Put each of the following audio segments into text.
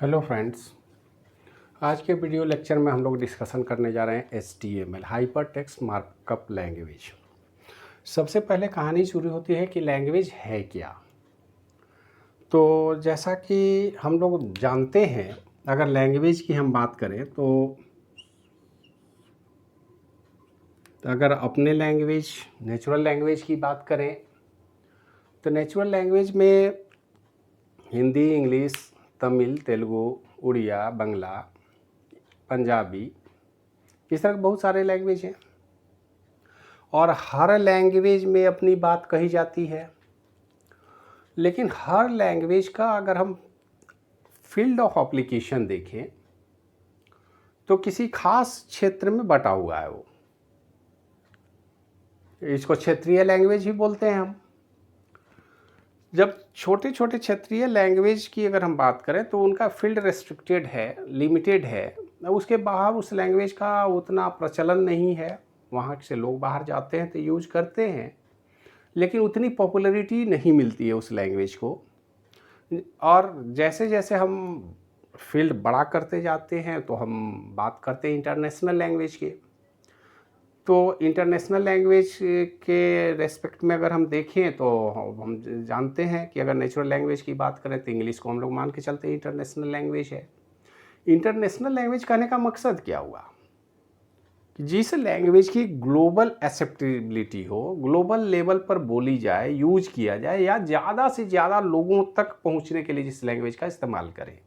Hello friends, आज के video lecture में हम लोग डिस्कशन करने जा रहे हैं HTML hyper text markup language. सबसे पहले कहानी शुरू होती है कि लैंग्वेज है क्या। तो जैसा कि हम लोग जानते हैं, अगर लैंग्वेज की हम बात करें तो अगर अपने लैंग्वेज नेचुरल लैंग्वेज की बात करें तो नेचुरल लैंग्वेज में हिंदी, इंग्लिश, तमिल, तेलुगु, उड़िया, बंगला, पंजाबी, इस तरह के बहुत सारे लैंग्वेज हैं और हर लैंग्वेज में अपनी बात कही जाती है। लेकिन हर लैंग्वेज का अगर हम फील्ड ऑफ एप्लीकेशन देखें तो किसी खास क्षेत्र में बटा हुआ है। वो इसको क्षेत्रीय लैंग्वेज ही बोलते हैं हम। जब छोटे छोटे क्षेत्रीय लैंग्वेज की अगर हम बात करें तो उनका फील्ड रेस्ट्रिक्टेड है, लिमिटेड है। उसके बाहर उस लैंग्वेज का उतना प्रचलन नहीं है। वहाँ से लोग बाहर जाते हैं तो यूज करते हैं, लेकिन उतनी पॉपुलैरिटी नहीं मिलती है उस लैंग्वेज को। और जैसे जैसे हम फील्ड बड़ा करते जाते हैं तो हम बात करते हैं इंटरनेशनल लैंग्वेज के। तो इंटरनेशनल लैंग्वेज के रेस्पेक्ट में अगर हम देखें तो हम जानते हैं कि अगर नेचुरल लैंग्वेज की बात करें तो इंग्लिश को हम लोग मान के चलते हैं इंटरनेशनल लैंग्वेज है। इंटरनेशनल लैंग्वेज कहने का मकसद क्या हुआ कि जिस लैंग्वेज की ग्लोबल एक्सेप्टेबिलिटी हो, ग्लोबल लेवल पर बोली जाए, यूज किया जाए, या ज़्यादा से ज़्यादा लोगों तक पहुंचने के लिए जिस लैंग्वेज का इस्तेमाल करें।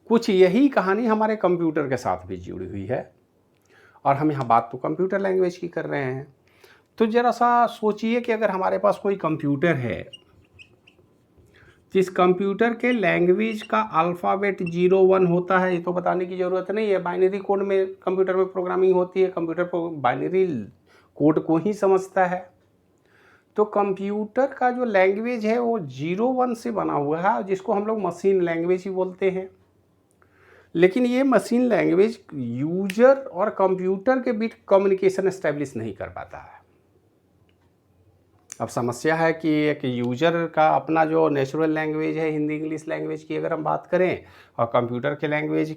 कुछ यही कहानी हमारे कंप्यूटर के साथ भी जुड़ी हुई है और हम यहाँ बात तो कंप्यूटर लैंग्वेज की कर रहे हैं। तो ज़रा सा सोचिए कि अगर हमारे पास कोई कंप्यूटर है, जिस कंप्यूटर के लैंग्वेज का अल्फ़ाबेट 0 1 होता है, ये तो बताने की ज़रूरत नहीं है। बाइनरी कोड में कंप्यूटर में प्रोग्रामिंग होती है, कंप्यूटर बाइनरी कोड को ही समझता है। तो कंप्यूटर का जो लैंग्वेज है वो 0 1 से बना हुआ है, जिसको हम लोग मशीन लैंग्वेज ही बोलते हैं। लेकिन ये मशीन लैंग्वेज यूजर और कंप्यूटर के बीच कम्युनिकेशन एस्टेब्लिश नहीं कर पाता है। अब समस्या है कि एक यूजर का अपना जो नेचुरल लैंग्वेज है, हिंदी इंग्लिश लैंग्वेज की अगर हम बात करें, और कंप्यूटर के लैंग्वेज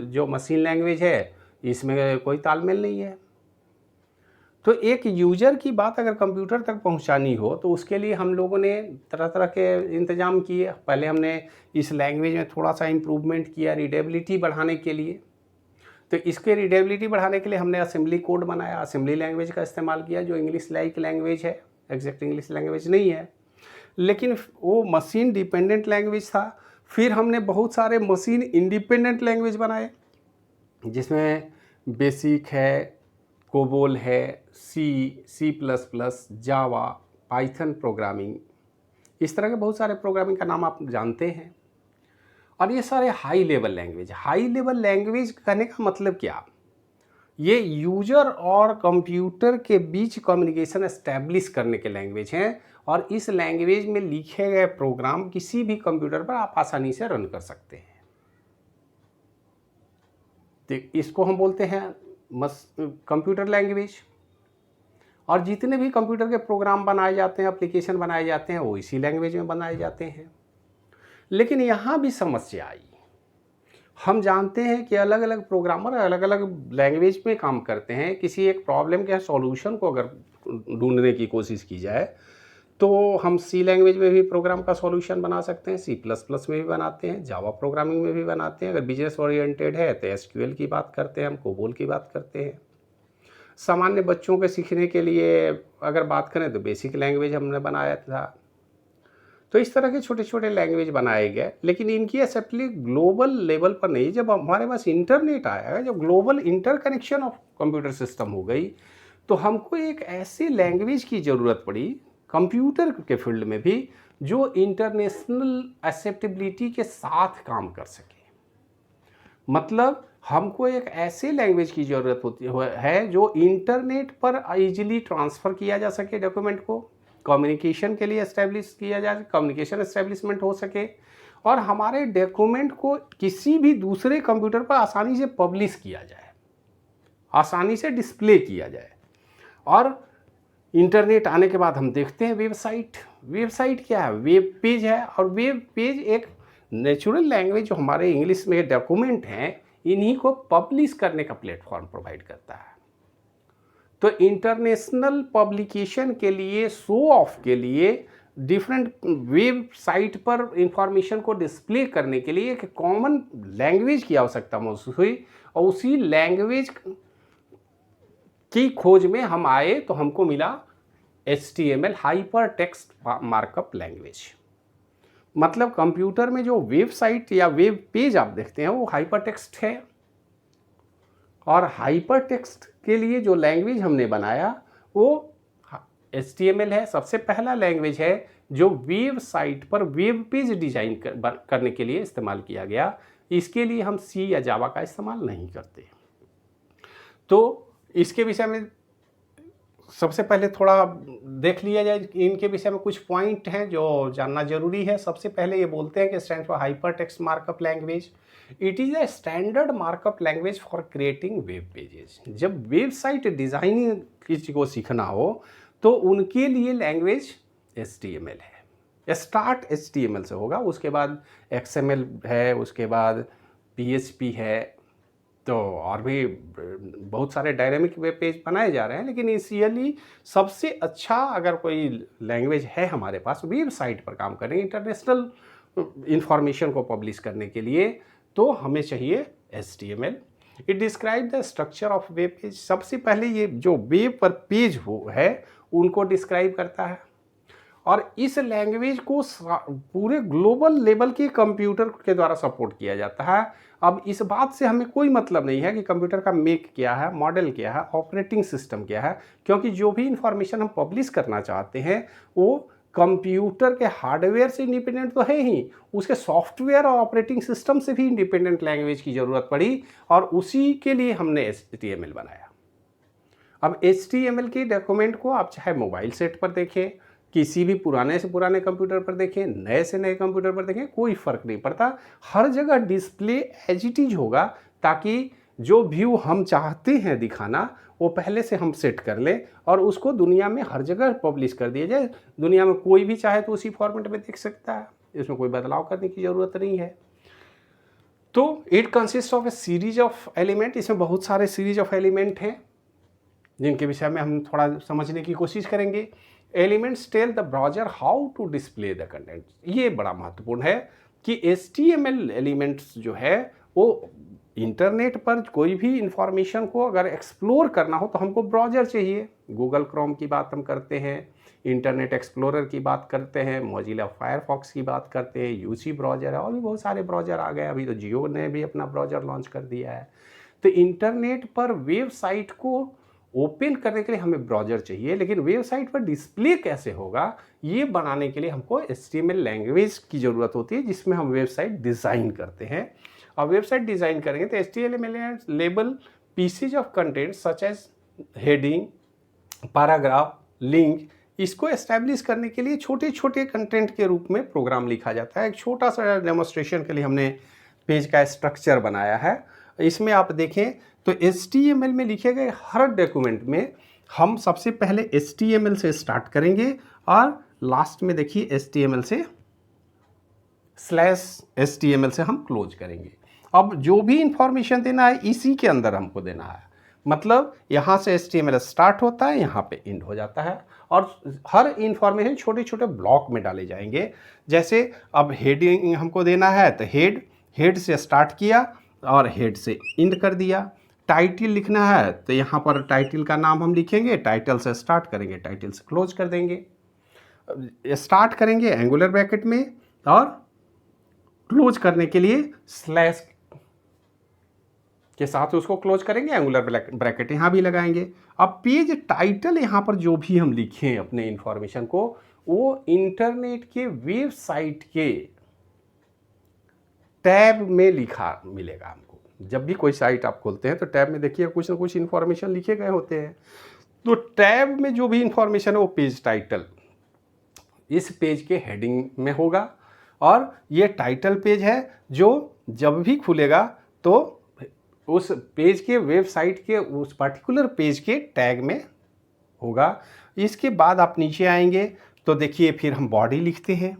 जो मशीन लैंग्वेज है, इसमें कोई तालमेल नहीं है। तो एक यूजर की बात अगर कंप्यूटर तक पहुंचानी हो तो उसके लिए हम लोगों ने तरह तरह के इंतजाम किए। पहले हमने इस लैंग्वेज में थोड़ा सा इम्प्रूवमेंट किया रीडेबिलिटी बढ़ाने के लिए। तो इसके रीडेबिलिटी बढ़ाने के लिए हमने असेंबली कोड बनाया, असेंबली लैंग्वेज का इस्तेमाल किया, जो इंग्लिश लाइक लैंग्वेज है, एग्जैक्ट इंग्लिश लैंग्वेज नहीं है, लेकिन वो मशीन डिपेंडेंट लैंग्वेज था। फिर हमने बहुत सारे मशीन इंडिपेंडेंट लैंग्वेज बनाए, जिसमें बेसिक है, कोबोल है, C++, जावा, पाइथन प्रोग्रामिंग, इस तरह के बहुत सारे प्रोग्रामिंग का नाम आप जानते हैं। और ये सारे high level language. High level language कहने का मतलब क्या? ये यूजर और कंप्यूटर के बीच कम्युनिकेशन एस्टैब्लिश करने के लैंग्वेज हैं, और इस लैंग्वेज में लिखे गए प्रोग्राम किसी भी कंप्यूटर पर आप आसानी से रन कर सकते हैं। तो इसको हम बोलते हैं कंप्यूटर लैंग्वेज। और जितने भी कंप्यूटर के प्रोग्राम बनाए जाते हैं, एप्लीकेशन बनाए जाते हैं, वो इसी लैंग्वेज में बनाए जाते हैं। लेकिन यहाँ भी समस्या आई। हम जानते हैं कि अलग अलग प्रोग्रामर अलग अलग लैंग्वेज में काम करते हैं। किसी एक प्रॉब्लम के सॉल्यूशन को अगर ढूंढने की कोशिश की जाए तो हम C लैंग्वेज में भी प्रोग्राम का सॉल्यूशन बना सकते हैं, C++ में भी बनाते हैं, जावा प्रोग्रामिंग में भी बनाते हैं। अगर बिजनेस ओरिएंटेड है तो SQL की बात करते हैं, हम कोबोल की बात करते हैं। सामान्य बच्चों के सीखने के लिए अगर बात करें तो बेसिक लैंग्वेज हमने बनाया था। तो इस तरह के छोटे छोटे लैंग्वेज बनाए गए, लेकिन इनकी एक्सेप्टली ग्लोबल लेवल पर नहीं। जब हमारे पास इंटरनेट आया, जब global interconnection of computer system हो गई, तो हमको एक ऐसी लैंग्वेज की ज़रूरत पड़ी कंप्यूटर के फील्ड में भी, जो इंटरनेशनल एक्सेप्टेबिलिटी के साथ काम कर सके। मतलब हमको एक ऐसे लैंग्वेज की ज़रूरत होती है जो इंटरनेट पर ईजिली ट्रांसफ़र किया जा सके, डॉक्यूमेंट को कम्युनिकेशन के लिए एस्टेब्लिश किया जाए, कम्युनिकेशन एस्टेब्लिशमेंट हो सके, और हमारे डॉक्यूमेंट को किसी भी दूसरे कंप्यूटर पर आसानी से पब्लिश किया जाए, आसानी से डिस्प्ले किया जाए। और इंटरनेट आने के बाद हम देखते हैं वेबसाइट। वेबसाइट क्या है? वेब पेज है, और वेब पेज एक नेचुरल लैंग्वेज जो हमारे इंग्लिश में डॉक्यूमेंट हैं, इन्हीं को पब्लिश करने का प्लेटफॉर्म प्रोवाइड करता है। तो इंटरनेशनल पब्लिकेशन के लिए, शो ऑफ के लिए, डिफरेंट वेबसाइट पर इंफॉर्मेशन को डिस्प्ले करने के लिए एक कॉमन लैंग्वेज की आवश्यकता महसूस हुई, और उसी लैंग्वेज की खोज में हम आए तो हमको मिला HTML, hyper text markup language. मतलब कंप्यूटर में जो वेबसाइट या वेब पेज आप देखते हैं वो हाइपर टेक्स्ट है, और हाइपर टेक्स्ट के लिए जो लैंग्वेज हमने बनाया वो HTML है। सबसे पहला लैंग्वेज है जो वेबसाइट पर वेब पेज डिजाइन करने के लिए इस्तेमाल किया गया। इसके लिए हम C या जावा का इस्तेमाल नहीं करते। तो इसके विषय में सबसे पहले थोड़ा देख लिया जाए, इनके विषय में कुछ पॉइंट हैं जो जानना जरूरी है। सबसे पहले ये बोलते हैं कि stand for hyper text markup language, it is a standard markup language for creating web pages. जब वेबसाइट डिज़ाइनिंग किसी को सीखना हो तो उनके लिए लैंग्वेज HTML है। स्टार्ट HTML से होगा, उसके बाद XML है, उसके बाद PHP है, तो और भी बहुत सारे डायनेमिक वेब पेज बनाए जा रहे हैं। लेकिन इनिशियली सबसे अच्छा अगर कोई लैंग्वेज है हमारे पास वेबसाइट पर काम करने, इंटरनेशनल इंफॉर्मेशन को पब्लिश करने के लिए, तो हमें चाहिए HTML। It describe the structure of web page. सबसे पहले ये जो वेब पर पेज हो है उनको डिस्क्राइब करता है, और इस लैंग्वेज को पूरे ग्लोबल लेवल के कंप्यूटर के द्वारा सपोर्ट किया जाता है। अब इस बात से हमें कोई मतलब नहीं है कि कंप्यूटर का मेक क्या है, मॉडल क्या है, ऑपरेटिंग सिस्टम क्या है, क्योंकि जो भी इंफॉर्मेशन हम पब्लिश करना चाहते हैं वो कंप्यूटर के हार्डवेयर से इंडिपेंडेंट तो है ही, उसके सॉफ्टवेयर और ऑपरेटिंग सिस्टम से भी इंडिपेंडेंट लैंग्वेज की ज़रूरत पड़ी, और उसी के लिए हमने HTML बनाया। अब HTML के डॉक्यूमेंट को आप चाहे मोबाइल सेट पर देखें, किसी भी पुराने से पुराने कंप्यूटर पर देखें, नए से नए कंप्यूटर पर देखें, कोई फ़र्क नहीं पड़ता, हर जगह डिस्प्ले एज इट इज होगा, ताकि जो व्यू हम चाहते हैं दिखाना वो पहले से हम सेट कर लें और उसको दुनिया में हर जगह पब्लिश कर दिया जाए। दुनिया में कोई भी चाहे तो उसी फॉर्मेट में देख सकता है, इसमें कोई बदलाव करने की ज़रूरत नहीं है। तो it consist of A series of element, इसमें बहुत सारे सीरीज ऑफ एलिमेंट हैं जिनके विषय में हम थोड़ा समझने की कोशिश करेंगे। Elements tell the browser how to display the content. ये बड़ा महत्वपूर्ण है कि HTML एलिमेंट्स जो है वो इंटरनेट पर कोई भी इंफॉर्मेशन को अगर एक्सप्लोर करना हो तो हमको ब्राउज़र चाहिए। गूगल क्रोम की बात हम करते हैं, इंटरनेट एक्सप्लोरर की बात करते हैं, मोजिला फायरफॉक्स की बात करते हैं, UC ब्राउज़र है, और भी बहुत सारे ब्राउज़र आ गए। अभी तो जियो ने भी अपना ब्राउज़र लॉन्च कर दिया है। तो इंटरनेट पर वेबसाइट को ओपन करने के लिए हमें ब्राउज़र चाहिए, लेकिन वेबसाइट पर डिस्प्ले कैसे होगा ये बनाने के लिए हमको HTML लैंग्वेज की ज़रूरत होती है, जिसमें हम वेबसाइट डिज़ाइन करते हैं। और वेबसाइट डिज़ाइन करेंगे तो HTML label pieces of content such as heading, paragraph, link, इसको एस्टैब्लिश करने के लिए छोटे छोटे कंटेंट के रूप में प्रोग्राम लिखा जाता है। एक छोटा सा डेमोन्स्ट्रेशन के लिए हमने पेज का स्ट्रक्चर बनाया है। इसमें आप देखें तो HTML में लिखे गए हर डॉक्यूमेंट में हम सबसे पहले HTML से स्टार्ट करेंगे और लास्ट में देखिए HTML से /HTML से हम क्लोज करेंगे। अब जो भी इंफॉर्मेशन देना है इसी के अंदर हमको देना है, मतलब यहाँ से HTML स्टार्ट होता है, यहाँ पे एंड हो जाता है, और हर इंफॉर्मेशन छोटे छोटे ब्लॉक में डाले जाएंगे। जैसे अब हेडिंग हमको देना है तो हेड से स्टार्ट किया और हेड से एंड कर दिया। टाइटल लिखना है तो यहाँ पर टाइटल का नाम हम लिखेंगे, टाइटल से स्टार्ट करेंगे, टाइटल से क्लोज कर देंगे। स्टार्ट करेंगे एंगुलर ब्रैकेट में और क्लोज करने के लिए स्लैश के साथ उसको क्लोज करेंगे, एंगुलर ब्रैकेट यहाँ भी लगाएंगे। अब पेज टाइटल यहाँ पर जो भी हम लिखें अपने इंफॉर्मेशन को, वो इंटरनेट के वेबसाइट के टैब में लिखा मिलेगा हमको। जब भी कोई साइट आप खोलते हैं तो टैब में देखिए कुछ ना कुछ इन्फॉर्मेशन लिखे गए होते हैं, तो टैब में जो भी इंफॉर्मेशन है वो पेज टाइटल इस पेज के हेडिंग में होगा, और ये टाइटल पेज है जो जब भी खुलेगा तो उस पेज के वेबसाइट के उस पर्टिकुलर पेज के टैग में होगा। इसके बाद आप नीचे आएंगे तो देखिए फिर हम बॉडी लिखते हैं,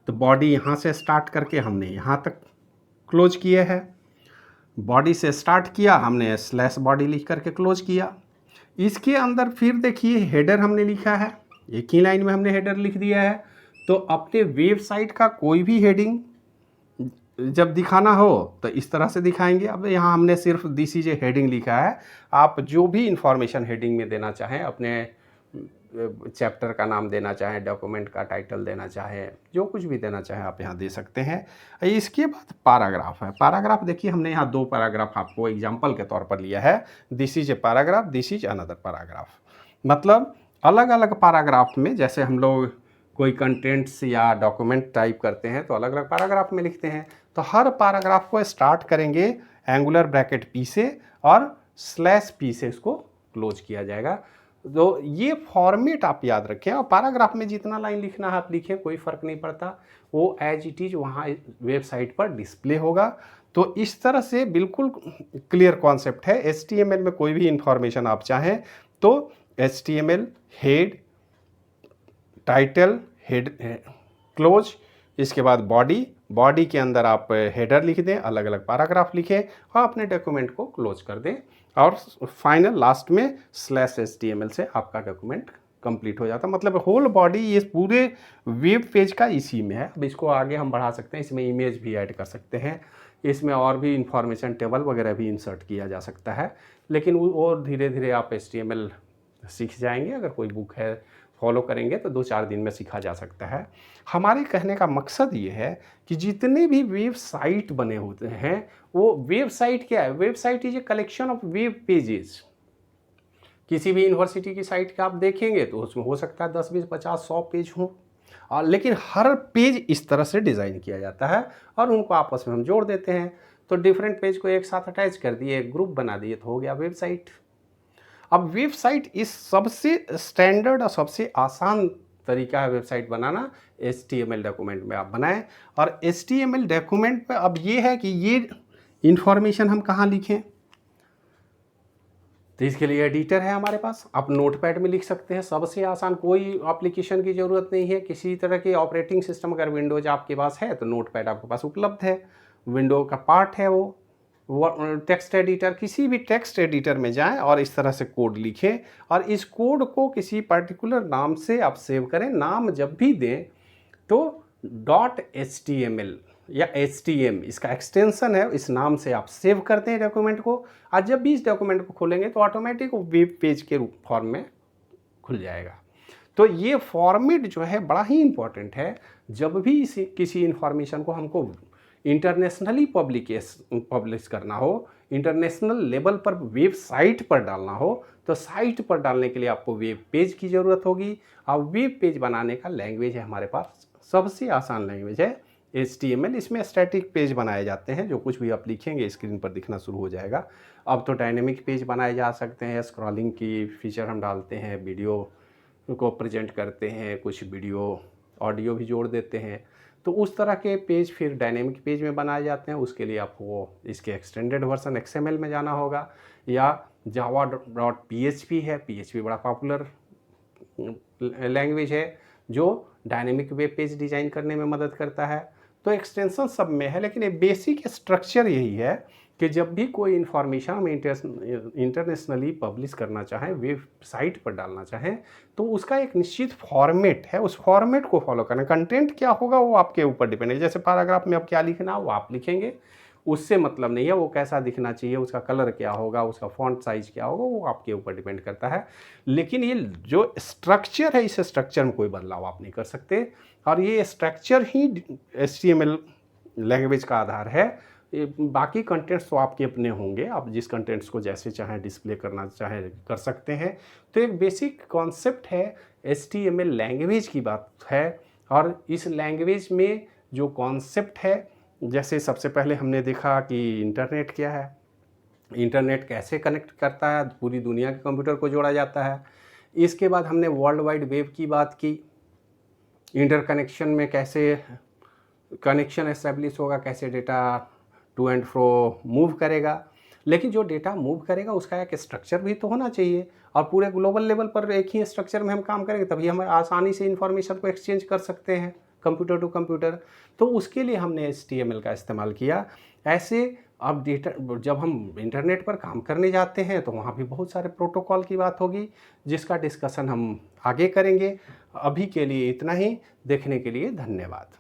तो बॉडी यहाँ से स्टार्ट करके हमने यहाँ तक क्लोज किया है। बॉडी से स्टार्ट किया हमने स्लैश बॉडी लिख करके क्लोज किया। इसके अंदर फिर देखिए हेडर हमने लिखा है, एक ही लाइन में हमने हेडर लिख दिया है। तो अपने वेबसाइट का कोई भी हेडिंग जब दिखाना हो तो इस तरह से दिखाएंगे। अब यहाँ हमने सिर्फ दिस इज ए हेडिंग लिखा है। आप जो भी इंफॉर्मेशन हेडिंग में देना चाहें, अपने चैप्टर का नाम देना चाहें, डॉक्यूमेंट का टाइटल देना चाहें, जो कुछ भी देना चाहें आप यहाँ दे सकते हैं। इसके बाद पैराग्राफ है। पैराग्राफ देखिए हमने यहाँ 2 पैराग्राफ आपको एग्जांपल के तौर पर लिया है। This is a paragraph, this is another paragraph. मतलब अलग अलग पैराग्राफ में, जैसे हम लोग कोई कंटेंट्स या डॉक्यूमेंट टाइप करते हैं तो अलग अलग पैराग्राफ में लिखते हैं। तो हर पैराग्राफ को स्टार्ट करेंगे एंगुलर ब्रैकेट पी से और स्लैश पी से इसको क्लोज किया जाएगा। तो ये फॉर्मेट आप याद रखें, और पैराग्राफ में जितना लाइन लिखना है आप लिखें, कोई फ़र्क नहीं पड़ता, वो एज इट इज़ वहाँ वेबसाइट पर डिस्प्ले होगा। तो इस तरह से बिल्कुल क्लियर कॉन्सेप्ट है। HTML में कोई भी इंफॉर्मेशन आप चाहें तो HTML head, title, head close, इसके बाद बॉडी के अंदर आप हेडर लिख दें, अलग अलग पैराग्राफ लिखें और अपने डॉक्यूमेंट को क्लोज कर दें, और फाइनल लास्ट में स्लैश HTML से आपका डॉक्यूमेंट कंप्लीट हो जाता है। मतलब होल बॉडी ये पूरे वेब पेज का इसी में है। अब इसको आगे हम बढ़ा सकते हैं, इसमें इमेज भी ऐड कर सकते हैं, इसमें और भी इंफॉर्मेशन टेबल वगैरह भी इंसर्ट किया जा सकता है। लेकिन वो धीरे धीरे आप HTML सीख जाएंगे। अगर कोई बुक है फॉलो करेंगे तो 2-4 दिन में सीखा जा सकता है। हमारे कहने का मकसद ये है कि जितने भी वेबसाइट बने होते हैं, वो वेबसाइट क्या है? Website is a collection of web pages. किसी भी यूनिवर्सिटी की साइट का आप देखेंगे तो उसमें हो सकता है 10, 20, 50, 100 पेज हों, और लेकिन हर पेज इस तरह से डिज़ाइन किया जाता है और उनको आपस में हम जोड़ देते हैं। तो डिफरेंट पेज को एक साथ अटैच कर दिए, ग्रुप बना दिए, तो हो गया वेबसाइट। अब वेबसाइट इस सबसे स्टैंडर्ड और सबसे आसान तरीका है वेबसाइट बनाना, HTML डॉक्यूमेंट में आप बनाएं। और HTML डॉक्यूमेंट पे अब ये है कि ये इंफॉर्मेशन हम कहाँ लिखें, तो इसके लिए एडिटर है हमारे पास। आप नोटपैड में लिख सकते हैं, सबसे आसान, कोई एप्लीकेशन की ज़रूरत नहीं है। किसी तरह के ऑपरेटिंग सिस्टम अगर विंडोज आपके पास है तो नोटपैड आपके पास उपलब्ध है, विंडो का पार्ट है वो टेक्स्ट एडिटर। किसी भी टेक्स्ट एडिटर में जाएं और इस तरह से कोड लिखें, और इस कोड को किसी पर्टिकुलर नाम से आप सेव करें। नाम जब भी दें तो .html या HTML इसका एक्सटेंशन है, इस नाम से आप सेव करते हैं डॉक्यूमेंट को, और जब भी इस डॉक्यूमेंट को खोलेंगे तो ऑटोमेटिक वेब पेज के फॉर्म में खुल जाएगा। तो ये फॉर्मेट जो है बड़ा ही इम्पोर्टेंट है। जब भी किसी इंफॉर्मेशन को हमको इंटरनेशनली पब्लिश करना हो, इंटरनेशनल लेवल पर वेबसाइट पर डालना हो, तो साइट पर डालने के लिए आपको वेब पेज की ज़रूरत होगी। और वेब पेज बनाने का लैंग्वेज है हमारे पास, सबसे आसान लैंग्वेज है HTML। इसमें स्टैटिक पेज बनाए जाते हैं, जो कुछ भी आप लिखेंगे स्क्रीन पर दिखना शुरू हो जाएगा। अब तो डायनेमिक पेज बनाए जा सकते हैं, स्क्रॉलिंग की फीचर हम डालते हैं, वीडियो को प्रेजेंट करते हैं, कुछ वीडियो ऑडियो भी जोड़ देते हैं। तो उस तरह के पेज फिर डायनेमिक पेज में बनाए जाते हैं। उसके लिए आपको इसके एक्सटेंडेड वर्जन XML में जाना होगा, या java.php है। PHP बड़ा पॉपुलर लैंग्वेज है जो डायनेमिक वेब पेज डिज़ाइन करने में मदद करता है। तो एक्सटेंशन सब में है, लेकिन ये बेसिक स्ट्रक्चर यही है कि जब भी कोई इन्फॉर्मेशन हम इंटरनेशनली पब्लिश करना चाहें, वेबसाइट पर डालना चाहें, तो उसका एक निश्चित फॉर्मेट है, उस फॉर्मेट को फॉलो करना। कंटेंट क्या होगा वो आपके ऊपर डिपेंड है। जैसे पैराग्राफ में अब क्या लिखना वो आप लिखेंगे, उससे मतलब नहीं है वो कैसा दिखना चाहिए, उसका कलर क्या होगा, उसका फॉन्ट साइज क्या होगा, वो आपके ऊपर डिपेंड करता है। लेकिन ये जो स्ट्रक्चर है, इस स्ट्रक्चर में कोई बदलाव आप नहीं कर सकते, और ये स्ट्रक्चर ही HTML लैंग्वेज का आधार है। बाकी कंटेंट्स तो आपके अपने होंगे, आप जिस कंटेंट्स को जैसे चाहें डिस्प्ले करना चाहें कर सकते हैं। तो एक बेसिक कॉन्सेप्ट है, HTML लैंग्वेज की बात है। और इस लैंग्वेज में जो कॉन्सेप्ट है, जैसे सबसे पहले हमने देखा कि इंटरनेट क्या है, इंटरनेट कैसे कनेक्ट करता है, पूरी दुनिया के कंप्यूटर को जोड़ा जाता है। इसके बाद हमने वर्ल्ड वाइड वेब की बात की, इंटरकनेक्शन में कैसे कनेक्शन एस्टेब्लिश होगा, कैसे data to and fro move करेगा। लेकिन जो डेटा मूव करेगा उसका एक स्ट्रक्चर भी तो होना चाहिए, और पूरे ग्लोबल लेवल पर एक ही स्ट्रक्चर में हम काम करेंगे तभी हम आसानी से इंफॉर्मेशन को एक्सचेंज कर सकते हैं। कंप्यूटर टू कंप्यूटर, तो उसके लिए हमने HTML का इस्तेमाल किया। ऐसे अब डेटा जब हम इंटरनेट पर काम करने जाते हैं तो वहाँ भी बहुत सारे प्रोटोकॉल की बात होगी, जिसका डिस्कशन हम आगे करेंगे। अभी के लिए इतना ही। देखने के लिए धन्यवाद।